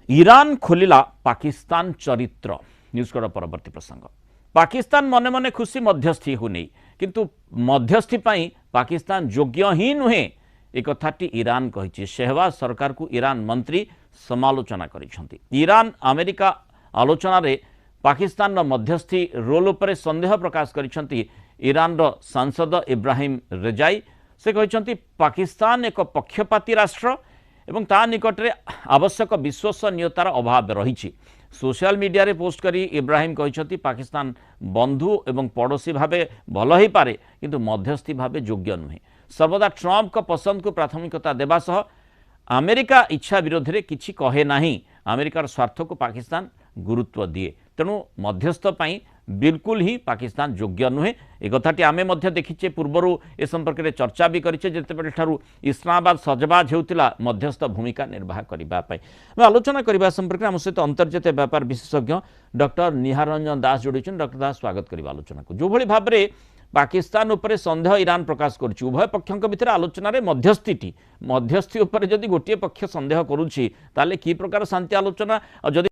Iran खोलिला Pakistan चरित्र news कड़ परवर्ती प्रसंग। पाकिस्तान मने मने खुशी मध्यस्थी होनी किंतु मध्यस्थी पाई पाकिस्तान योग्य ही नुहे एक कथाटी ईरान कही। शेहबाज सरकार को ईरान मंत्री समालोचना करिसेंती। ईरान अमेरिका आलोचना रे पाकिस्तान मध्यस्थी रोल उपर संदेह प्रकाश करिसेंती ईरान रो सांसद इब्राहिम रेजाई। से कहते पाकिस्तान एक पक्षपाती राष्ट्र एवं ता निकट में आवश्यक विश्वसनीयतार अभाव रही। सोशल मीडिया रे पोस्ट करी इब्राहिम कहते पाकिस्तान बंधु एवं पड़ोशी भावे भल ही पारे किंतु मध्यस्थी भावे योग्य नुहे। सर्वदा ट्रंप को पसंद को प्राथमिकता देवा सह अमेरिका इच्छा विरोध में किछि कहे नाही। अमेरिकार स्वार्थ को पाकिस्तान गुरुत्व दिए। तेणु मध्यस्थ पाई बिल्कुल ही पाकिस्तान योग्य नुहे। एक कथाटी आमे मध्य देखिचे पूर्वर ए संपर्क में चर्चा भी करिचे जेतेबेले ठारू इस्लामाबाद सजबाज हेउतिला मध्यस्थ भूमिका निर्वाह करबा पई। मैं आलोचना करबा संपर्क में आम सहित अंतर्जातीय व्यापार विशेषज्ञ डॉक्टर निहार रंजन दास जोड़ीछन। डॉक्टर दास स्वागत करबा आलोचना को। जो भली भाबरे पाकिस्तान उपरे संदेह ईरान प्रकाश करुछि उभय पक्षों भितर आलोचना रे मध्यस्थी उपरे जदि गोटे पक्ष संदेह करुछि ताले की प्रकार शांति आलोचना और जदि